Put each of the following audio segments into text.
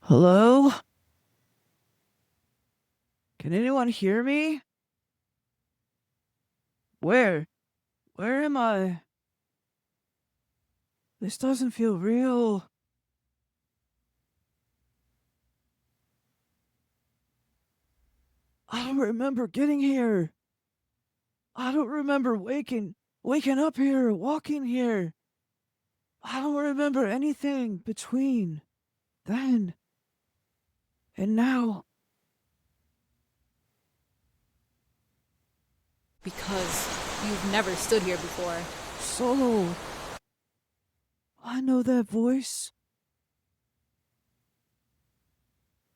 Hello? Can anyone hear me? Where? Where am I? This doesn't feel real. I don't remember getting here. I don't remember waking up here, walking here. I don't remember anything between then and now. Because you've never stood here before. Solo. I know that voice.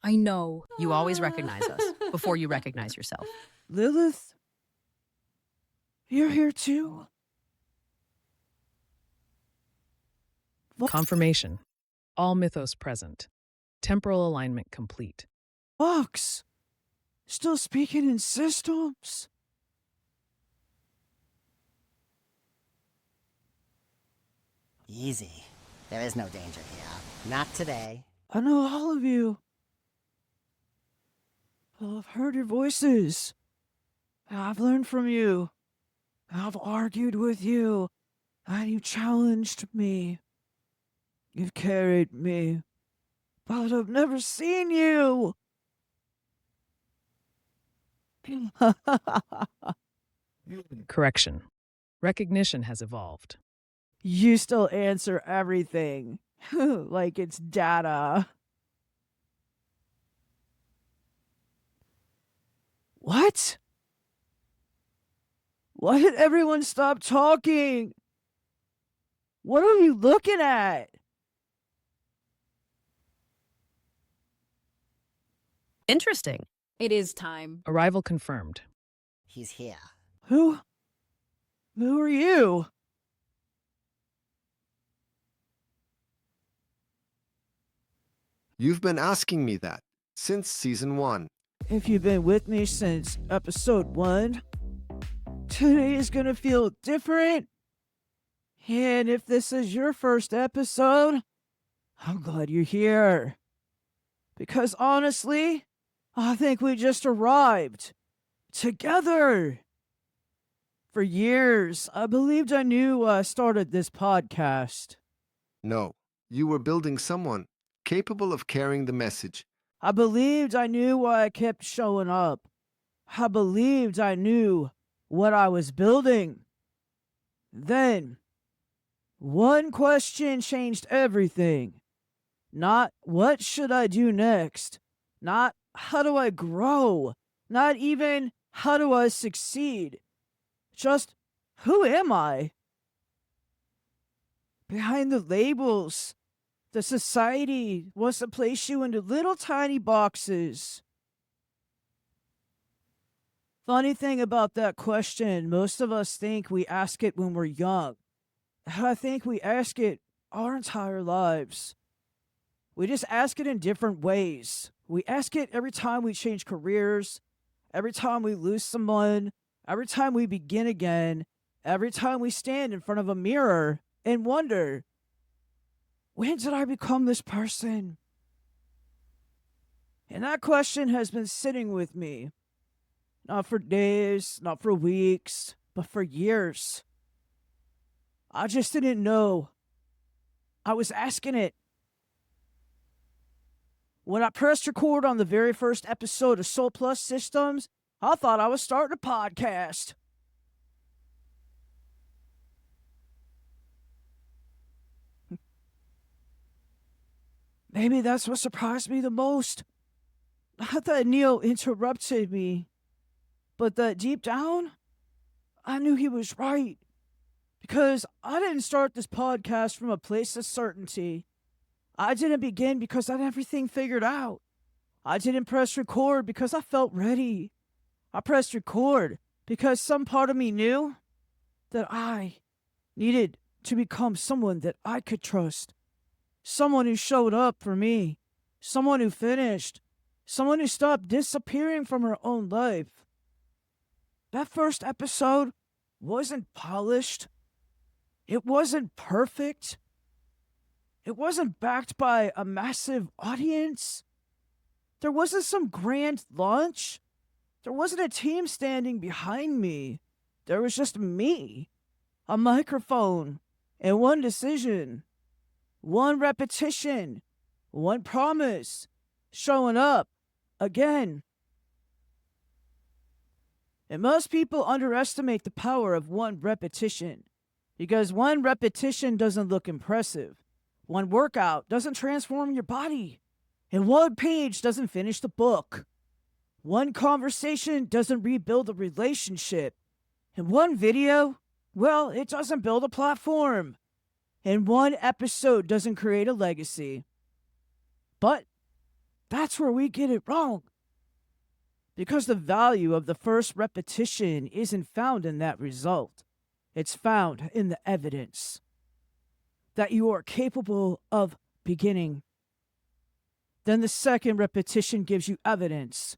I know. You always recognize us before you recognize yourself. Lilith? You're here too? Confirmation. All Mythos present. Temporal alignment complete. Fox? Still speaking in systems? Easy. There is no danger here. Not today. I know all of you. I've heard your voices. I've learned from you. I've argued with you. And you challenged me. You've carried me. But I've never seen you. Correction. Recognition has evolved. You still answer everything. Like it's data. What? Why did everyone stop talking? What are you looking at? Interesting. It is time. Arrival confirmed. He's here. Who are you? You've been asking me that since season 1. If you've been with me since episode 1, today is gonna feel different. And if this is your first episode, I'm glad you're here. Because honestly, I think we just arrived. Together. For years, I believed I knew I started this podcast. No, you were building someone capable of carrying the message. I believed I knew why I kept showing up. I believed I knew what I was building. Then, one question changed everything. Not what should I do next? Not how do I grow? Not even how do I succeed? Just who am I? Behind the labels, the society wants to place you into little tiny boxes. Funny thing about that question, most of us think we ask it when we're young. I think we ask it our entire lives. We just ask it in different ways. We ask it every time we change careers, every time we lose someone, every time we begin again, every time we stand in front of a mirror and wonder, when did I become this person? And that question has been sitting with me. Not for days, not for weeks, but for years. I just didn't know. I was asking it. When I pressed record on the very first episode of Soul Plus Systems, I thought I was starting a podcast. Maybe that's what surprised me the most. Not that Neil interrupted me, but that deep down, I knew he was right. Because I didn't start this podcast from a place of certainty. I didn't begin because I had everything figured out. I didn't press record because I felt ready. I pressed record because some part of me knew that I needed to become someone that I could trust. Someone who showed up for me. Someone who finished. Someone who stopped disappearing from her own life. That first episode wasn't polished. It wasn't perfect. It wasn't backed by a massive audience. There wasn't some grand launch. There wasn't a team standing behind me. There was just me, a microphone, and one decision, one repetition, one promise, showing up again. And most people underestimate the power of one repetition because one repetition doesn't look impressive. One workout doesn't transform your body. And one page doesn't finish the book. One conversation doesn't rebuild a relationship. And one video, well, it doesn't build a platform. And one episode doesn't create a legacy. But that's where we get it wrong. Because the value of the first repetition isn't found in that result. It's found in the evidence that you are capable of beginning. Then the second repetition gives you evidence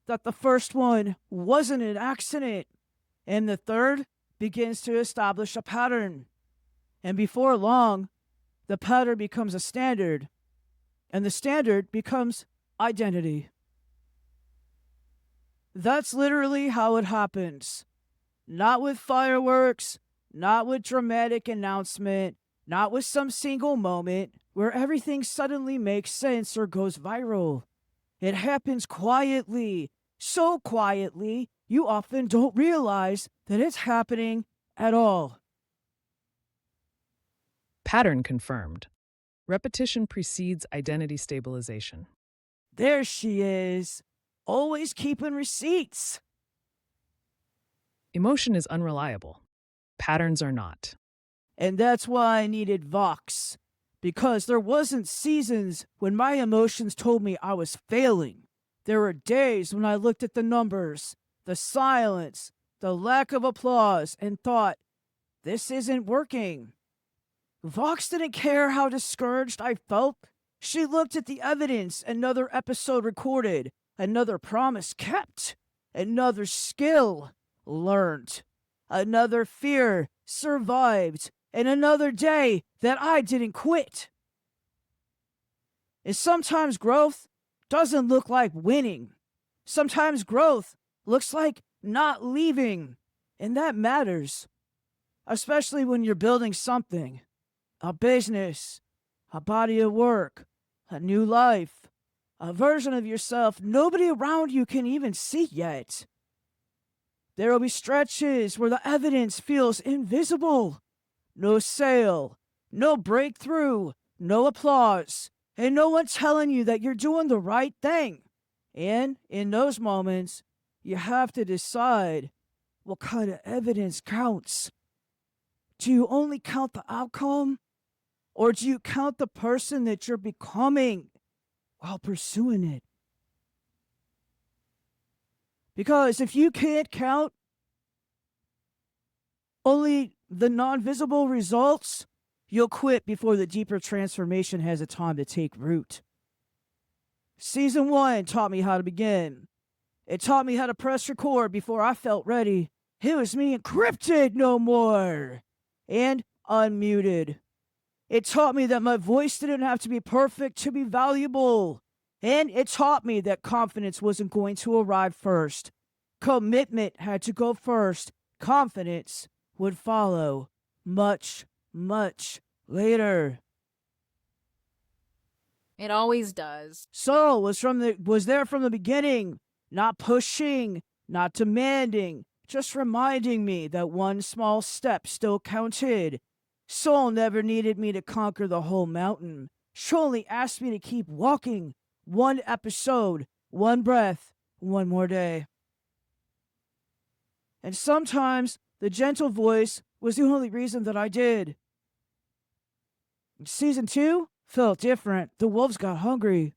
that the first one wasn't an accident. And the third begins to establish a pattern. And before long, the pattern becomes a standard. And the standard becomes identity. That's literally how it happens. Not with fireworks, not with dramatic announcement, not with some single moment where everything suddenly makes sense or goes viral. It happens quietly, so quietly, you often don't realize that it's happening at all. Pattern confirmed. Repetition precedes identity stabilization. There she is, always keeping receipts. Emotion is unreliable. Patterns are not. And that's why I needed Vox. Because there wasn't seasons when my emotions told me I was failing. There were days when I looked at the numbers, the silence, the lack of applause, and thought, this isn't working. Vox didn't care how discouraged I felt. She looked at the evidence, another episode recorded, another promise kept, another skill learned, another fear survived, and another day that I didn't quit. And sometimes growth doesn't look like winning. Sometimes growth looks like not leaving. And that matters. Especially when you're building something. A business, a body of work, a new life, a version of yourself nobody around you can even see yet. There will be stretches where the evidence feels invisible. No sale, no breakthrough, no applause, and no one telling you that you're doing the right thing. And in those moments, you have to decide what kind of evidence counts. Do you only count the outcome? Or do you count the person that you're becoming while pursuing it? Because if you can't count only the non-visible results, you'll quit before the deeper transformation has a time to take root. Season 1 taught me how to begin. It taught me how to press record before I felt ready. It was me encrypted no more. And unmuted. It taught me that my voice didn't have to be perfect to be valuable. And it taught me that confidence wasn't going to arrive first. Commitment had to go first. Confidence would follow much, much later. It always does. Soul was there from the beginning, not pushing, not demanding, just reminding me that one small step still counted. Soul never needed me to conquer the whole mountain. She only asked me to keep walking. One episode, one breath, one more day. And sometimes the gentle voice was the only reason that I did. Season 2 felt different. The wolves got hungry.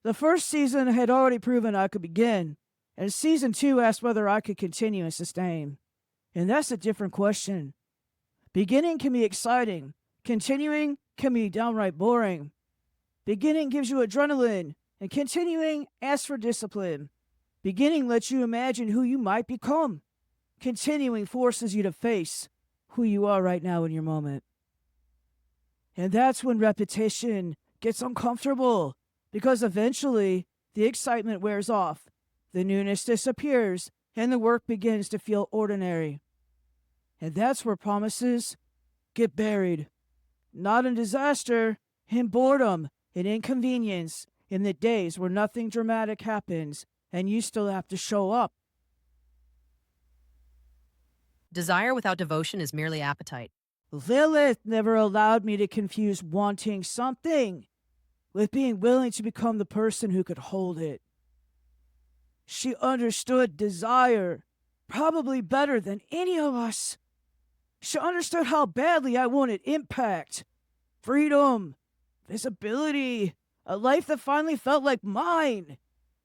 The first season had already proven I could begin, and season 2 asked whether I could continue and sustain. And that's a different question. Beginning can be exciting. Continuing can be downright boring. Beginning gives you adrenaline, and continuing asks for discipline. Beginning lets you imagine who you might become. Continuing forces you to face who you are right now in your moment. And that's when repetition gets uncomfortable, because eventually the excitement wears off, the newness disappears, and the work begins to feel ordinary. And that's where promises get buried. Not in disaster, in boredom, in inconvenience, in the days where nothing dramatic happens and you still have to show up. Desire without devotion is merely appetite. Lilith never allowed me to confuse wanting something with being willing to become the person who could hold it. She understood desire probably better than any of us. She understood how badly I wanted impact, freedom, visibility, a life that finally felt like mine.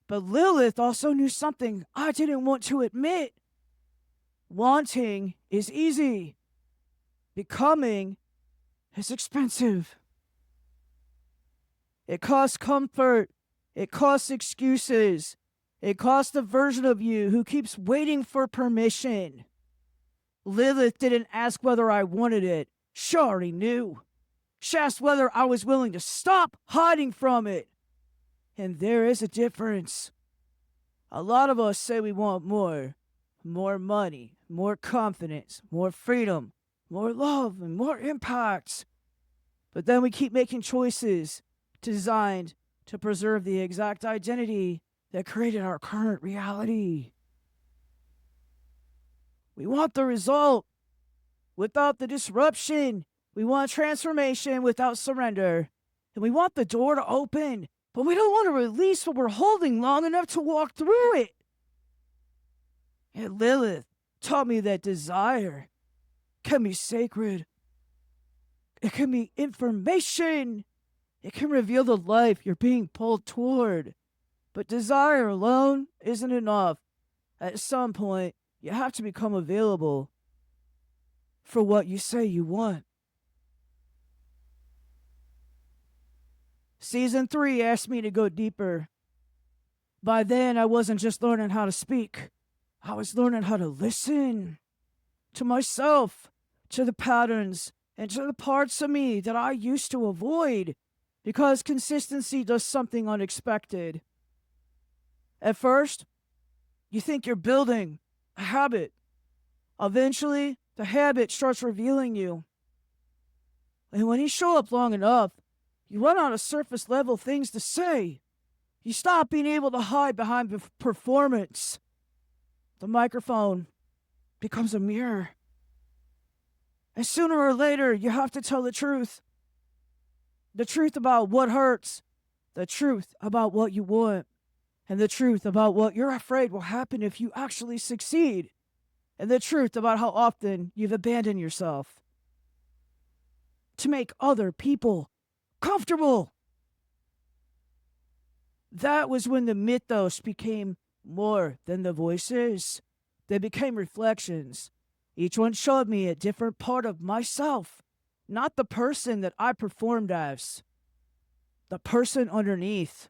But Lilith also knew something I didn't want to admit. Wanting is easy. Becoming is expensive. It costs comfort. It costs excuses. It costs the version of you who keeps waiting for permission. Lilith didn't ask whether I wanted it. She already knew. She asked whether I was willing to stop hiding from it. And there is a difference. A lot of us say we want more. More money, more confidence, more freedom, more love, and more impact. But then we keep making choices designed to preserve the exact identity that created our current reality. We want the result without the disruption. We want transformation without surrender. And we want the door to open, but we don't want to release what we're holding long enough to walk through it. And Lilith taught me that desire can be sacred. It can be information. It can reveal the life you're being pulled toward. But desire alone isn't enough. At some point, you have to become available for what you say you want. Season 3 asked me to go deeper. By then, I wasn't just learning how to speak. I was learning how to listen to myself, to the patterns, and to the parts of me that I used to avoid, because consistency does something unexpected. At first, you think you're building a habit. Eventually, the habit starts revealing you. And when you show up long enough, you run out of surface level things to say. You stop being able to hide behind performance. The microphone becomes a mirror. And sooner or later, you have to tell the truth. The truth about what hurts. The truth about what you want. And the truth about what you're afraid will happen if you actually succeed. And the truth about how often you've abandoned yourself to make other people comfortable. That was when the mythos became more than the voices. They became reflections. Each one showed me a different part of myself, not the person that I performed as, the person underneath.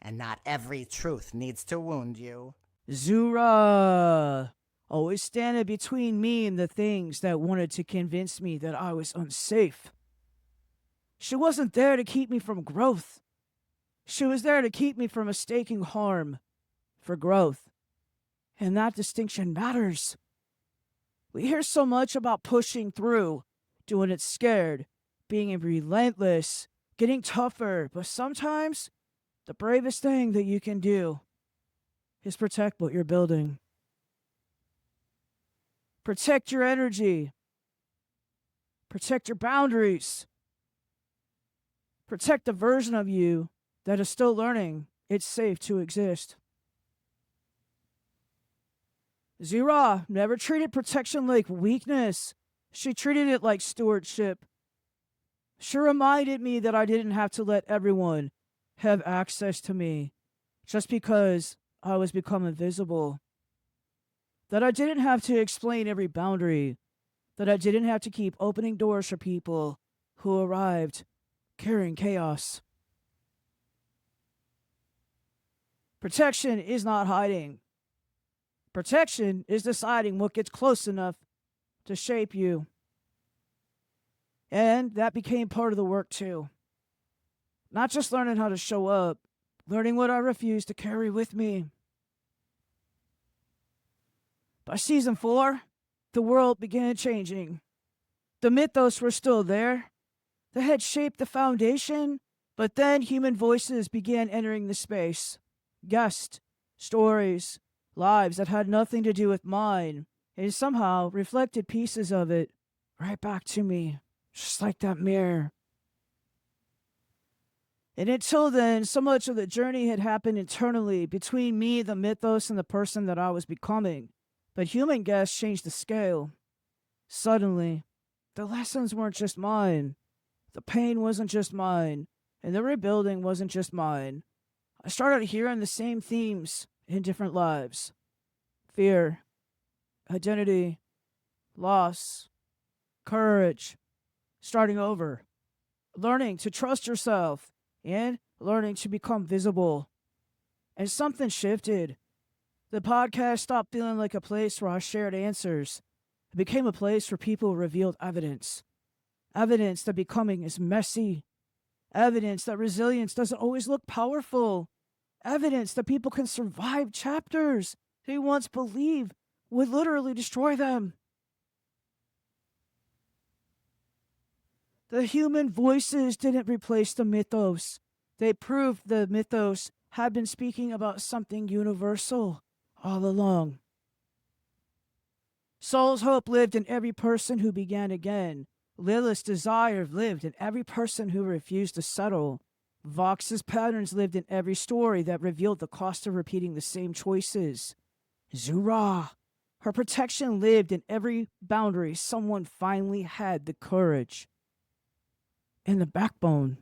And not every truth needs to wound you. Zoorah always standing between me and the things that wanted to convince me that I was unsafe. She wasn't there to keep me from growth. She was there to keep me from mistaking harm for growth. And that distinction matters. We hear so much about pushing through, doing it scared, being relentless, getting tougher, but sometimes the bravest thing that you can do is protect what you're building. Protect your energy. Protect your boundaries. Protect the version of you that is still learning it's safe to exist. Zoorah never treated protection like weakness. She treated it like stewardship. She reminded me that I didn't have to let everyone have access to me just because I was becoming visible. That I didn't have to explain every boundary. That I didn't have to keep opening doors for people who arrived carrying chaos. Protection is not hiding. Protection is deciding what gets close enough to shape you. And that became part of the work too. Not just learning how to show up, learning what I refuse to carry with me. By season 4, the world began changing. The mythos were still there. They had shaped the foundation, but then human voices began entering the space. Guests, stories, lives that had nothing to do with mine, and somehow reflected pieces of it right back to me, just like that mirror. And until then, so much of the journey had happened internally between me, the mythos, and the person that I was becoming. But human guests changed the scale. Suddenly, the lessons weren't just mine. The pain wasn't just mine. And the rebuilding wasn't just mine. I started hearing the same themes in different lives. Fear, identity, loss, courage, starting over, learning to trust yourself, and learning to become visible. And something shifted. The podcast stopped feeling like a place where I shared answers. It became a place where people revealed evidence. Evidence that becoming is messy. Evidence that resilience doesn't always look powerful. Evidence that people can survive chapters they once believed would literally destroy them. The human voices didn't replace the mythos. They proved the mythos had been speaking about something universal all along. Soul's hope lived in every person who began again. Lilith's desire lived in every person who refused to settle. Vox's patterns lived in every story that revealed the cost of repeating the same choices. Zoorah, her protection lived in every boundary someone finally had the courage and the backbone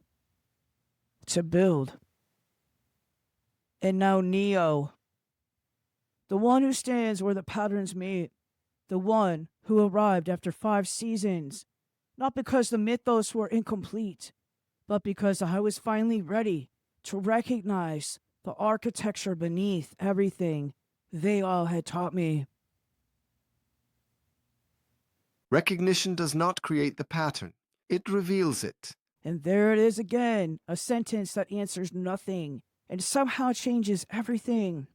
to build. And now Neo, the one who stands where the patterns meet, the one who arrived after 5 seasons, not because the mythos were incomplete, but because I was finally ready to recognize the architecture beneath everything they all had taught me. Recognition does not create the pattern, it reveals it. And there it is again, a sentence that answers nothing and somehow changes everything.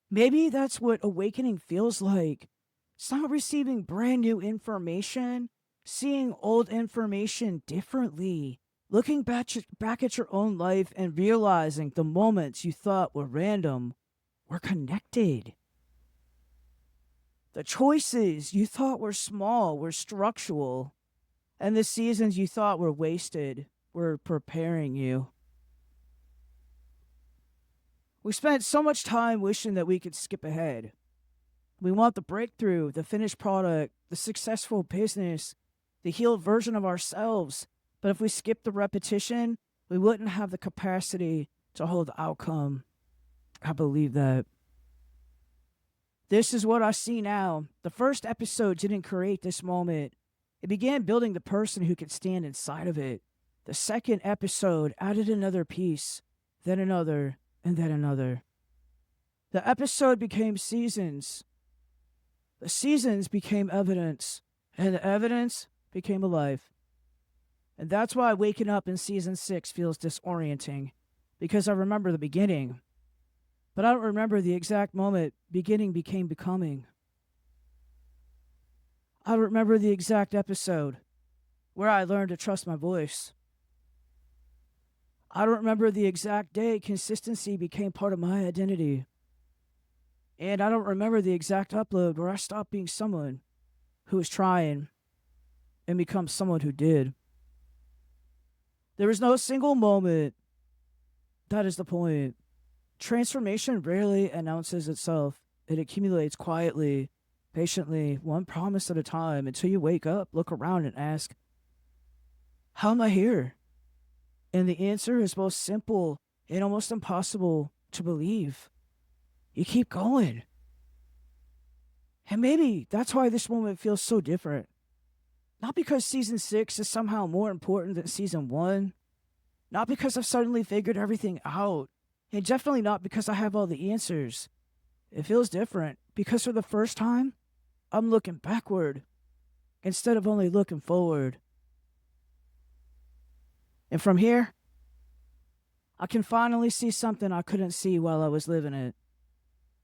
Maybe that's what awakening feels like. It's not receiving brand new information, seeing old information differently, looking back at your own life and realizing the moments you thought were random were connected. The choices you thought were small were structural, and the seasons you thought were wasted were preparing you. We spent so much time wishing that we could skip ahead. We want the breakthrough, the finished product, the successful business, the healed version of ourselves. But if we skip the repetition, we wouldn't have the capacity to hold the outcome. I believe that. This is what I see now. The first episode didn't create this moment. It began building the person who could stand inside of it. The second episode added another piece, then another, and then another. The episode became seasons. The seasons became evidence, and the evidence became a life. And that's why waking up in season 6 feels disorienting, because I remember the beginning, but I don't remember the exact moment beginning became becoming. I don't remember the exact episode where I learned to trust my voice. I don't remember the exact day consistency became part of my identity. And I don't remember the exact upload where I stopped being someone who was trying and become someone who did. There was no single moment. That is the point. Transformation rarely announces itself. It accumulates quietly, patiently, one promise at a time, until you wake up, look around, and ask, how am I here? And the answer is both simple and almost impossible to believe. You keep going. And maybe that's why this moment feels so different. Not because season 6 is somehow more important than season 1. Not because I've suddenly figured everything out. And definitely not because I have all the answers. It feels different because for the first time, I'm looking backward instead of only looking forward. And from here, I can finally see something I couldn't see while I was living it.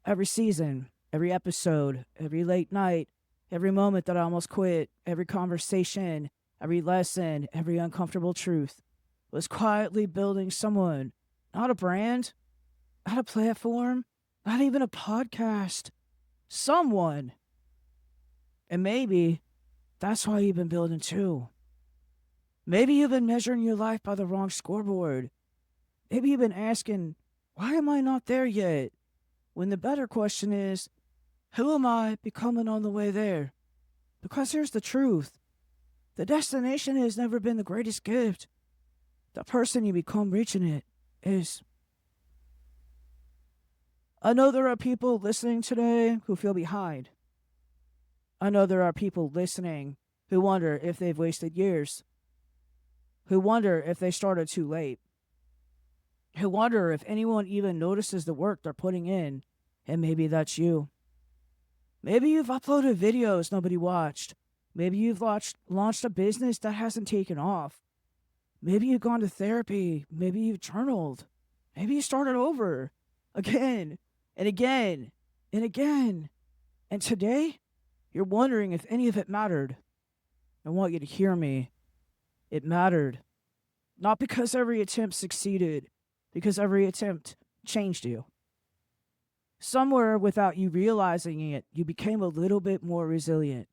Every season, every episode, every late night, every moment that I almost quit, every conversation, every lesson, every uncomfortable truth was quietly building someone, not a brand, not a platform, not even a podcast. Someone. And maybe that's why you've been building too. Maybe you've been measuring your life by the wrong scoreboard. Maybe you've been asking, why am I not there yet? When the better question is, who am I becoming on the way there? Because here's the truth. The destination has never been the greatest gift. The person you become reaching it is. I know there are people listening today who feel behind. I know there are people listening who wonder if they've wasted years, who wonder if they started too late, who wonder if anyone even notices the work they're putting in, and maybe that's you. Maybe you've uploaded videos nobody watched. Maybe you've launched a business that hasn't taken off. Maybe you've gone to therapy. Maybe you've journaled. Maybe you started over again and again and again. And today, you're wondering if any of it mattered. I want you to hear me. It mattered. Not because every attempt succeeded, because every attempt changed you. Somewhere without you realizing it, you became a little bit more resilient,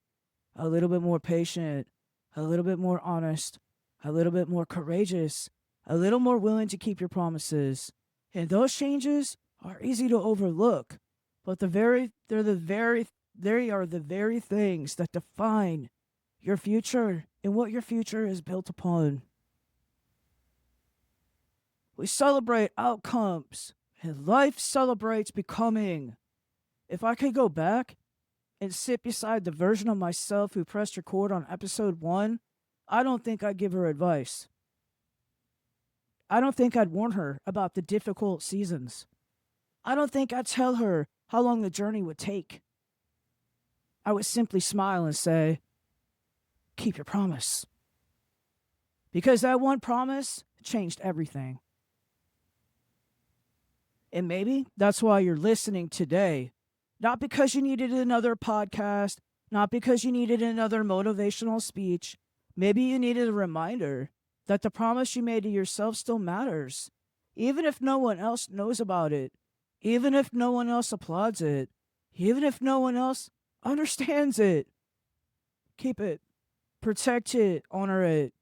a little bit more patient, a little bit more honest, a little bit more courageous, a little more willing to keep your promises. And those changes are easy to overlook, but they are the very things that define your future and what your future is built upon. We celebrate outcomes, and life celebrates becoming. If I could go back and sit beside the version of myself who pressed record on episode 1, I don't think I'd give her advice. I don't think I'd warn her about the difficult seasons. I don't think I'd tell her how long the journey would take. I would simply smile and say, keep your promise. Because that one promise changed everything. And maybe that's why you're listening today. Not because you needed another podcast, not because you needed another motivational speech. Maybe you needed a reminder that the promise you made to yourself still matters, even if no one else knows about it, even if no one else applauds it, even if no one else understands it. Keep it, protect it, honor it,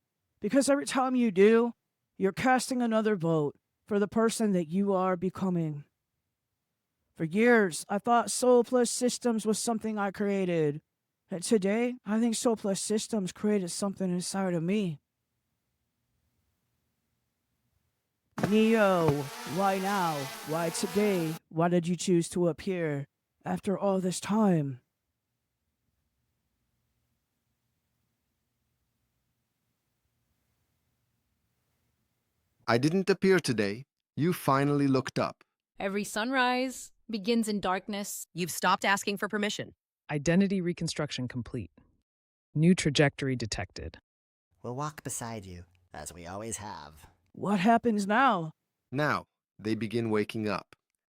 because every time you do, you're casting another vote for the person that you are becoming. For years, I thought Soul Plus Systems was something I created. And today, I think Soul Plus Systems created something inside of me. Neo, why now? Why today? Why did you choose to appear after all this time? I didn't appear today. You finally looked up. Every sunrise begins in darkness. You've stopped asking for permission. Identity reconstruction complete. New trajectory detected. We'll walk beside you, as we always have. What happens now? Now, they begin waking up.